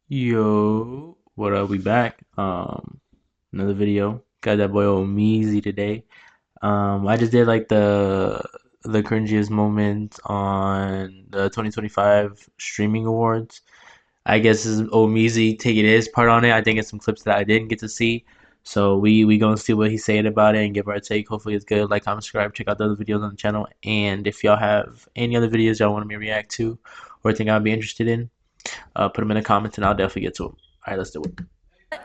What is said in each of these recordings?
Yo, what up? We back. Another video. Got that boy Omeezy today. I just did like the cringiest moments on the 2025 streaming awards. I guess is Omeezy taking his part on it. I think it's some clips that I didn't get to see. So we gonna see what he's saying about it and give our take. Hopefully it's good. Like, comment, subscribe, check out the other videos on the channel. And if y'all have any other videos y'all want me to react to or think I'd be interested in, put them in the comments and I'll definitely get to them. All right, let's do it.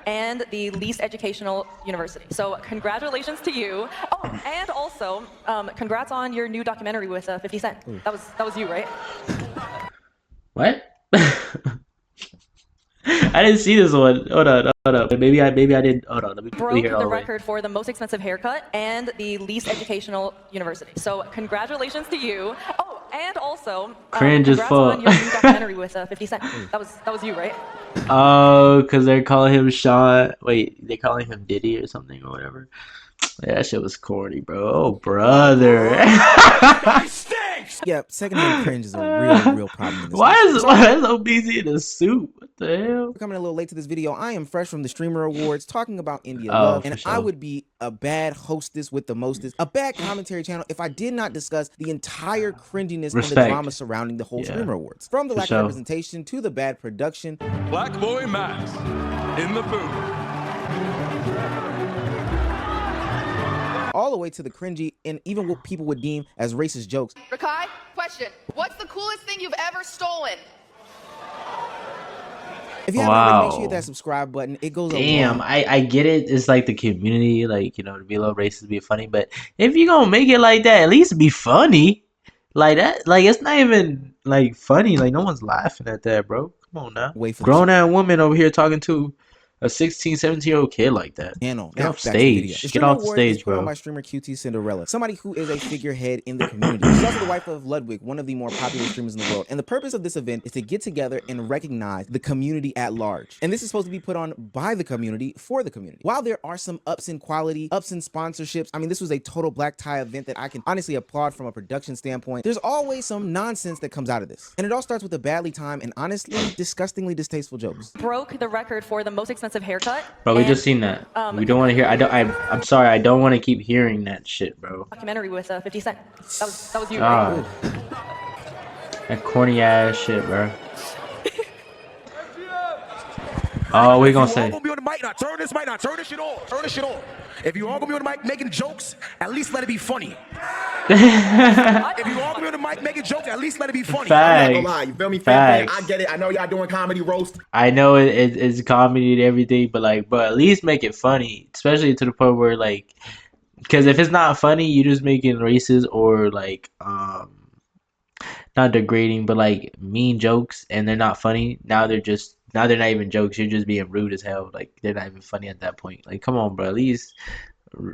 And the least educational university. So congratulations to you. Oh, and also, congrats on your new documentary with 50 Cent. That was you, right? What? I didn't see this one. Hold on. Maybe I didn't. Hold on. Let me Broke hear all the the way. record for the most expensive haircut and the least educational university. So congratulations to you. Oh, and also, Cringe as congrats on fuck. your new documentary with 50 Cent. That was you, right? Oh, because they're calling him Sean. Wait, they calling him Diddy or something or whatever. Yeah, that shit was corny, bro. Oh, brother. Yeah, secondhand cringe is a real problem in this Why nation. is why is OBZ in a suit? What the hell? We're coming a little late to this video. I am fresh from the Streamer Awards talking about India Oh, Love, for and sure. I would be a bad hostess with the mostest, a bad commentary channel if I did not discuss the entire cringiness and the Respect. drama surrounding the whole Yeah. Streamer Awards. From the For lack sure. of representation to the bad production. Black Boy Max in the booth. All the way to the cringy and even what people would deem as racist jokes. Rakai, question. What's the coolest thing you've ever stolen? If you haven't already, make sure you Wow. hit that subscribe button. It goes a Damn, long I get it. It's like the community, like, to be a little racist, be funny. But if you gonna make it like that, at least be funny. Like that, like it's not even like funny. Like no one's laughing at that, bro. Come on now. way for the Grown-ass woman over here talking to a 16, 17-year-old kid like that. channel. Get Now, off back to the video. stage. The Get Streamer off the Awards is stage, put on bro. by streamer QT Cinderella, somebody who is a figurehead in the community. She's also the wife of Ludwig, one of the more popular streamers in the world. And the purpose of this event is to get together and recognize the community at large. And this is supposed to be put on by the community for the community. While there are some ups in quality, ups in sponsorships, I mean, this was a total black tie event that I can honestly applaud from a production standpoint. There's always some nonsense that comes out of this. And it all starts with a badly timed and honestly disgustingly distasteful jokes. Broke the record for the most expensive haircut. Bro, we and, just seen that. We don't want to hear. I'm sorry. I don't want to keep hearing that shit, bro. documentary with 50 Cent. That was you, God, right? that corny ass shit, bro. Oh, we gonna If you say. all gonna be on the mic, now turn this mic, now turn this shit off. Turn this shit off. If you all gonna be on the mic making jokes, at least let it be funny. If you all gonna be on the mic making jokes, at least let it be funny. Facts. I'm not gonna lie, you feel me? Facts. I get it. I know y'all doing comedy roast. I know it's comedy and everything, but like, bro, at least make it funny, especially to the point where like, because if it's not funny, you just making racist or like, not degrading, but like mean jokes, and they're not funny. Now they're not even jokes. You're just being rude as hell. Like they're not even funny at that point. Like, come on, bro. At least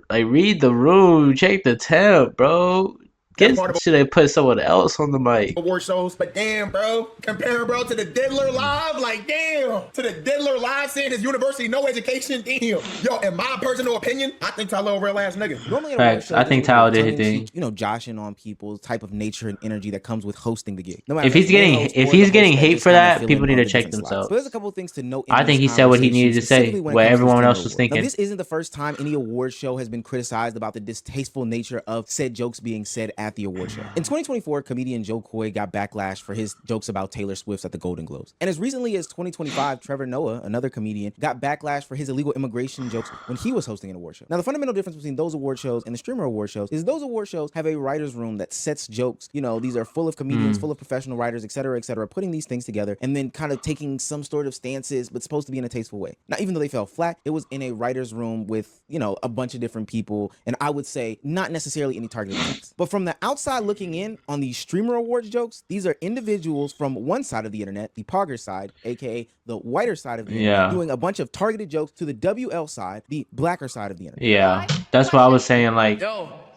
like read the room, check the temp, bro. Should they put someone else on the mic? Award shows, but damn, bro, comparing, bro, to the Diddler Live, like, damn, to the Diddler Live saying his university no education, damn. Yo, in my personal opinion, I think Tyler a real ass nigga. Normally at Facts. award shows, I think there's a Tyler little did his tongue-in-cheek, thing. you know, joshing on people's type of nature and energy that comes with hosting the gig. No matter If he's the getting host if or the he's host getting that hate just for kinda that, fill people in need on to the check different slots. themselves. So there's a couple things to note in I this think he said what he needed to say, conversation, specifically when it what comes to everyone Streamer else was Awards. thinking. Now, this isn't the first time any award show has been criticized about the distasteful nature of said jokes being said at the award show. In 2024, comedian Joe Coy got backlash for his jokes about Taylor Swift at the Golden Globes. And as recently as 2025, Trevor Noah, another comedian, got backlash for his illegal immigration jokes when he was hosting an award show. Now, the fundamental difference between those award shows and the Streamer Award shows is those award shows have a writer's room that sets jokes. You know, these are full of comedians, full of professional writers, etc., putting these things together and then kind of taking some sort of stances, but supposed to be in a tasteful way. Now, even though they fell flat, it was in a writer's room with, you know, a bunch of different people, and I would say not necessarily any targeted attacks. But from the outside looking in on the Streamer Awards jokes, these are individuals from one side of the internet, the Pogger side, aka the whiter side of the internet, doing a bunch of targeted jokes to the WL side, the blacker side of the internet. Yeah, that's what I was saying. Like,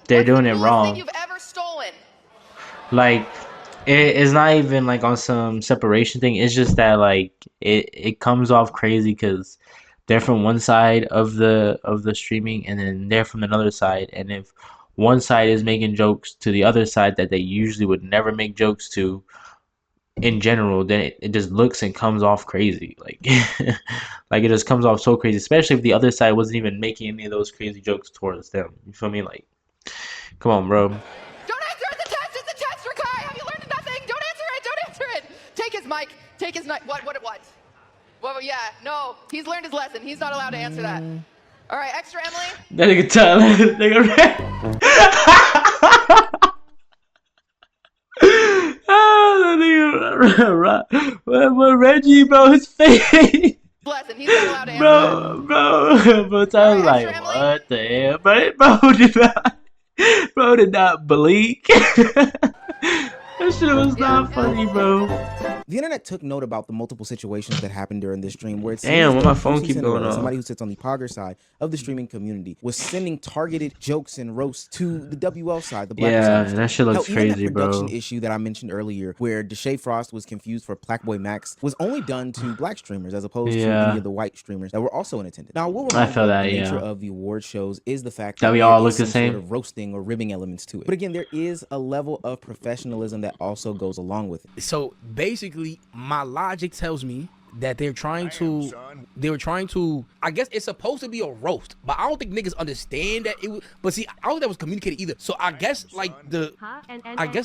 they're doing it Coolest thing wrong. you've ever stolen? Like, it's not even like on some separation thing. It's just that like it comes off crazy because they're from one side of the streaming, and then they're from another side. And if one side is making jokes to the other side that they usually would never make jokes to, in general, then it just looks and comes off crazy. Like like it just comes off so crazy, especially if the other side wasn't even making any of those crazy jokes towards them. You feel me? Like, come on, bro. Don't answer the test. It's a test, Rakai. Have you learned nothing? Don't answer it. Don't answer it. Take his mic. Take his mic. What? Well, yeah. No. He's learned his lesson. He's not allowed to answer that. All right. Extra Emily. That nigga Tyler, nigga. What Reggie, bro, his face. Lesson. He's not allowed to answer that. Bro, Tyler's Alright, like, extra Emily. what the hell? Bro did not blink. That shit was not funny, bro. The internet took note about the multiple situations that happened during this stream where it Damn, seems why my that phone Lucy keep Cinderella, going off? somebody who sits on the Pogger side of the streaming community, was sending targeted jokes and roasts to the WL side, the Black Yeah, side. that shit looks Now, even crazy, that production bro. issue that I mentioned earlier, where Deshae Frost was confused for Blackboy Max, was only done to black streamers as opposed to Yeah. any of the white streamers that were also in attendance. Now, what I feel that, the nature yeah. of the award shows is the fact That we there all is look the some same? sort of roasting or ribbing elements to it. But again, there is a level of professionalism that also goes along with it. So basically, my logic tells me that they were trying to, I guess it's supposed to be a roast, but I don't think niggas understand that it was, but see, I don't think that was communicated either. So I guess like the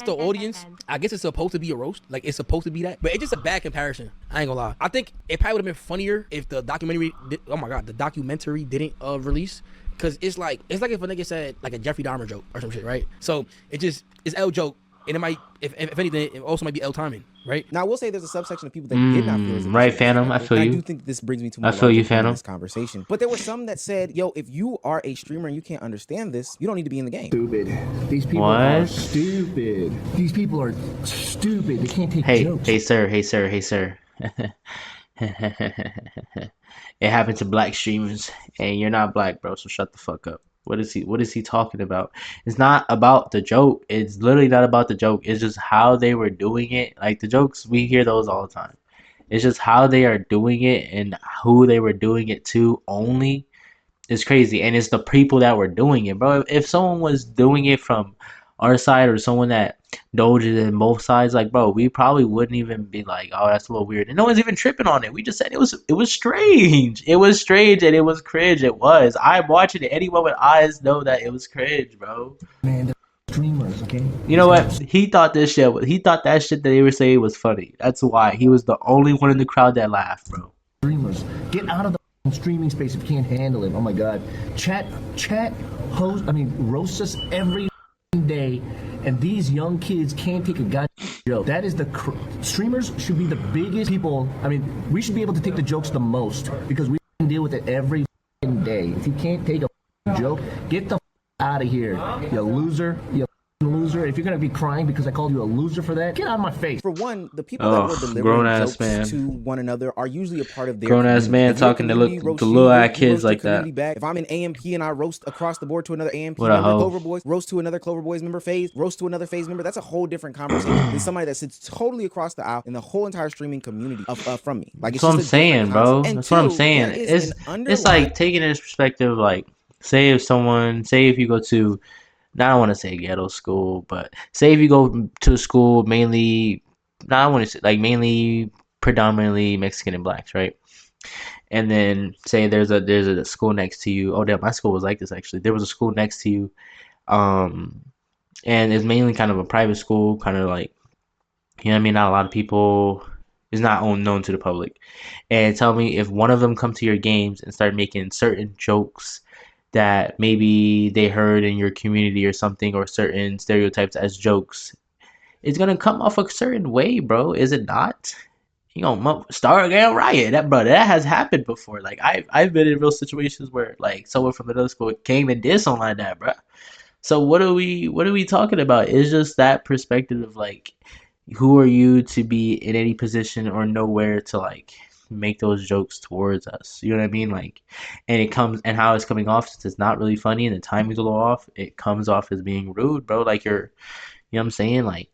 audience, I guess it's supposed to be a roast, like it's supposed to be that, but it's just a bad comparison. I ain't gonna lie. I think it probably would have been funnier if the documentary, the documentary didn't release. Cause it's like if a nigga said like a Jeffrey Dahmer joke or some shit, right? So it's L joke. And it might, if anything, it also might be L timing, right? Now, I will say there's a subsection of people that did not feel as if right, this was Phantom, I acceptable. feel And you. I do think this brings me to my I feel you, larger point in Phantom. this conversation. But there were some that said, yo, if you are a streamer and you can't understand this, you don't need to be in the game. Stupid. These people are What? stupid. These people are stupid. They can't take Hey, jokes. hey, sir. It happened to black streamers, and you're not black, bro. So shut the fuck up. What is he talking about? It's not about the joke. It's literally not about the joke. It's just how they were doing it. Like the jokes, we hear those all the time. It's just how they are doing it and who they were doing it to only is crazy. And it's the people that were doing it, bro. If someone was doing it from our side or someone that indulged in both sides, like, bro, we probably wouldn't even be like, oh, that's a little weird. And no one's even tripping on it. We just said it was strange. It was strange and it was cringe. It was. I'm watching it. Anyone with eyes know that it was cringe, bro. Man, they're streamers, okay? You know what? He thought that shit that they were saying was funny. That's why he was the only one in the crowd that laughed, bro. Streamers. Get out of the streaming space if you can't handle it. Oh my god. Chat, roast us every day, and these young kids can't take a goddamn joke. That is streamers should be the biggest people. I mean, we should be able to take the jokes the most because we deal with it every day. If you can't take a joke, get the out of here, you loser, you loser. If you're gonna be crying because I called you a loser for that, get out of my face. For one, the people that were delivering grown-ass jokes man. to one another are usually a part of their Grown-ass community. man If your talking to community look- roasts to you, little-ass you kids roast your like that. community back. If I'm in AMP and I roast across the board to another AMP What a member, hoe. Clover Boys, roast to another Clover Boys member, FaZe, roast to another FaZe member, that's a whole different conversation than somebody that sits totally across the aisle in the whole entire streaming community from me. Like, it's That's what I'm just a different saying, bro. concept. And That's what I'm two, saying. there is It's an it's underlying- like taking it in perspective, like say if you go to, I don't want to say ghetto school, but say if you go to a school mainly, I want to say like mainly predominantly Mexican and blacks, right? And then say there's a school next to you. Oh damn, my school was like this actually. There was a school next to you, and it's mainly kind of a private school, kind of like, you know what I mean? Not a lot of people. It's not known to the public. And tell me if one of them come to your games and start making certain jokes that maybe they heard in your community or something, or certain stereotypes as jokes, it's gonna come off a certain way, bro. Is it not? You know, start again, riot. That has happened before. Like I've been in real situations where like someone from another school came and did something like that, bro. So what are we talking about? It's just that perspective of like, who are you to be in any position or nowhere to like make those jokes towards us? You know what I mean? Like, and how it's coming off, since it's not really funny and the timing's a little off, it comes off as being rude, bro. Like you know what I'm saying? Like,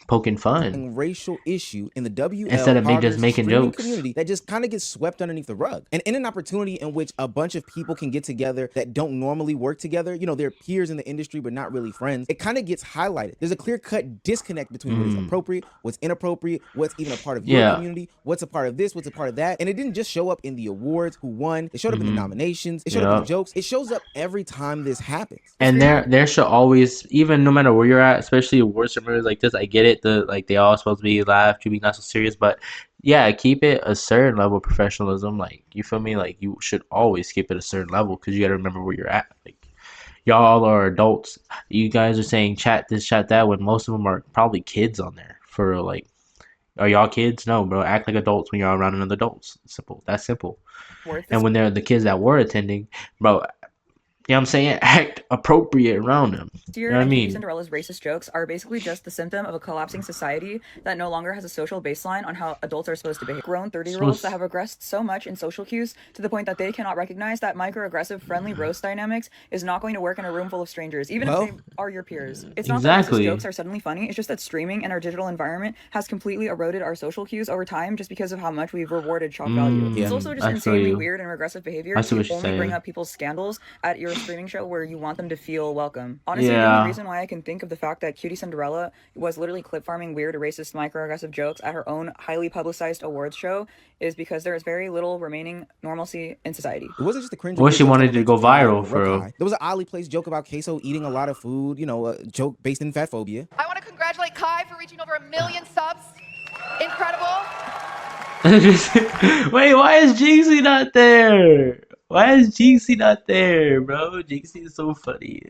poking fun racial issue in the WL instead of just Harvard's making streaming jokes. community that just kind of gets swept underneath the rug. And in an opportunity in which a bunch of people can get together that don't normally work together, you know, they're peers in the industry but not really friends, it kind of gets highlighted. There's a clear-cut disconnect between what is appropriate, what's inappropriate, what's even a part of your community, what's a part of this, what's a part of that. And it didn't just show up in the awards, who won, it showed up in the nominations, it showed up in the jokes, it shows up every time this happens. And there should always, even no matter where you're at, especially awards ceremonies like this, I get it, they all supposed to be laugh, to be not so serious, but yeah, keep it a certain level of professionalism. Like, you feel me? Like, you should always keep it a certain level, because you got to remember where you're at. Like, y'all are adults. You guys are saying chat this, chat that, when most of them are probably kids on there. For real, like, are y'all kids? No, bro. Act like adults when you're around another adults. Simple. That's simple. And when they're the kids that were attending, bro, you know what I'm saying? Act appropriate around them. You know what I mean? Cinderella's racist jokes are basically just the symptom of a collapsing society that no longer has a social baseline on how adults are supposed to behave. Grown 30-year-olds that have regressed so much in social cues to the point that they cannot recognize that microaggressive friendly roast dynamics is not going to work in a room full of strangers, even if they are your peers. It's not that racist jokes are suddenly funny, it's just that streaming and our digital environment has completely eroded our social cues over time just because of how much we've rewarded shock value. It's also just insanely weird and regressive behavior to only bring up people's scandals at your streaming show where you want them to feel welcome. Honestly, the only reason why I can think of the fact that Cutie Cinderella was literally clip farming weird, racist, microaggressive jokes at her own highly publicized awards show is because there is very little remaining normalcy in society. It wasn't just the cringe. What she wanted to go viral for real. There was an oddly placed joke about Queso eating a lot of food, you know, a joke based in fat phobia. I want to congratulate Kai for reaching over 1 million subs. Incredible. Wait, why is Jinxie not there? Why is Jinxie not there, bro? Jinxie is so funny.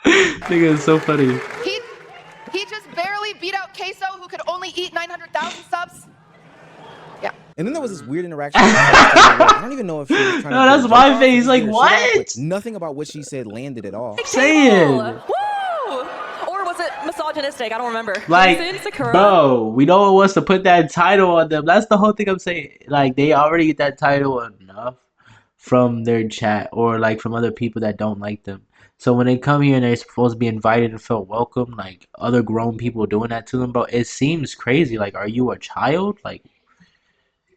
Nigga is so funny. He just barely beat out Queso, who could only eat 900,000 subs. Yeah. And then there was this weird interaction. I don't even know if she was trying to. No, that's my face. Like, what? Nothing about what she said landed at all. Saying. Woo! Or was it misogynistic? I don't remember. Like, bro, we know it was to put that title on them. That's the whole thing I'm saying. Like, they already get that title enough from their chat or like from other people that don't like them. So when they come here and they're supposed to be invited and feel welcome, like other grown people doing that to them, bro, it seems crazy. Like, are you a child? Like,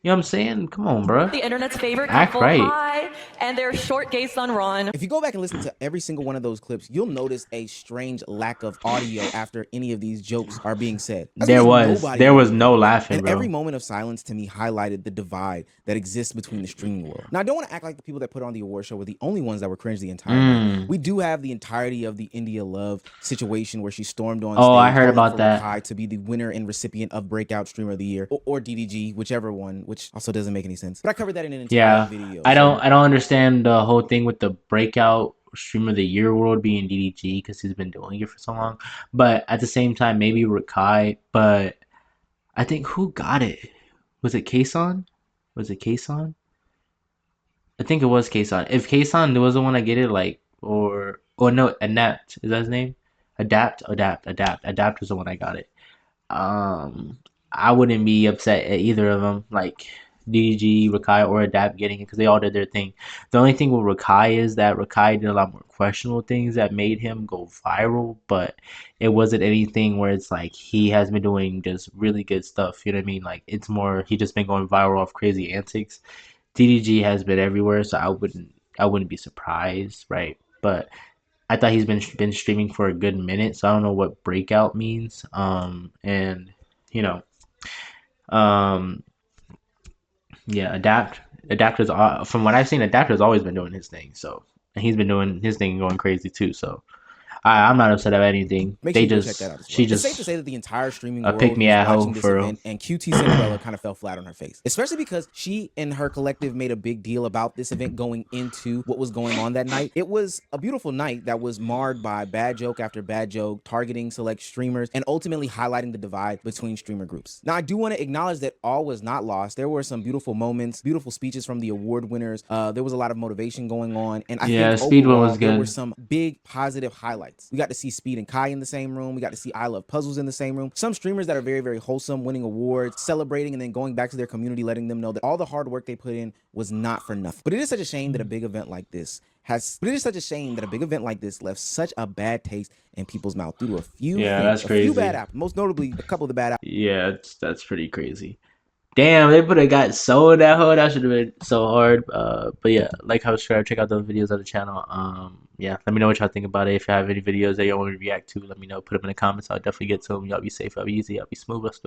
you know what I'm saying? Come on, bro. The internet's favorite Act couple, right. Kai and their short gay son Ron. If you go back and listen to every single one of those clips, you'll notice a strange lack of audio after any of these jokes are being said. There was no laughing, and bro. every moment of silence to me highlighted the divide that exists between the streaming world. Now, I don't want to act like the people that put on the award show were the only ones that were cringe the entire night. We do have the entirety of the India Love situation where she stormed on stage. Oh, I heard about that. Kai to be the winner and recipient of Breakout Streamer of the Year, or DDG, whichever one, which also doesn't make any sense. But I covered that in an entire video. I don't understand the whole thing with the Breakout Streamer of the Year award being DDG because he's been doing it for so long. But at the same time, maybe Rakai. But I think who got it? Was it Kason? Was it Kason? I think it was Kason. If Kason was the one that get it, like, or no, Adapt, is that his name? Adapt was the one that got it. I wouldn't be upset at either of them, like DDG, Rakai, or Adapt getting it, because they all did their thing. The only thing with Rakai is that Rakai did a lot more questionable things that made him go viral, but it wasn't anything where it's like he has been doing just really good stuff, you know what I mean? Like, it's more he just been going viral off crazy antics. DDG has been everywhere, so I wouldn't be surprised, right? But I thought he's been streaming for a good minute, so I don't know what Breakout means. And you know, yeah, Adapt is, from what I've seen, Adapt has always been doing his thing. So, and he's been doing his thing and going crazy too. So, I'm not upset about anything. Make sure you check that out as well. She It's just safe to say that the entire streaming world pick me was at watching home this for event, and QT Cinderella kind of fell flat on her face, especially because she and her collective made a big deal about this event going into what was going on that night. It was a beautiful night that was marred by bad joke after bad joke, targeting select streamers, and ultimately highlighting the divide between streamer groups. Now, I do want to acknowledge that all was not lost. There were some beautiful moments, beautiful speeches from the award winners. There was a lot of motivation going on, and I think Speedwell overall, was good. there were some big positive highlights. events. We got to see Speed and Kai in the same room. We got to see I Love Puzzles in the same room. Some streamers that are very, very wholesome, winning awards, celebrating, and then going back to their community, letting them know that all the hard work they put in was not for nothing. But it is such a shame that a big event like this left such a bad taste in people's mouth due to a few, that's crazy. bad apples, most notably a couple of the bad apples. Yeah, that's pretty crazy. Damn, they would have got so in that hole. That should have been so hard. But yeah, like, how subscribe, check out those videos on the channel. Yeah, let me know what y'all think about it. If you have any videos that y'all want me to react to, let me know. Put them in the comments. I'll definitely get to them. Y'all be safe, y'all be easy, y'all be smooth. Let's do it.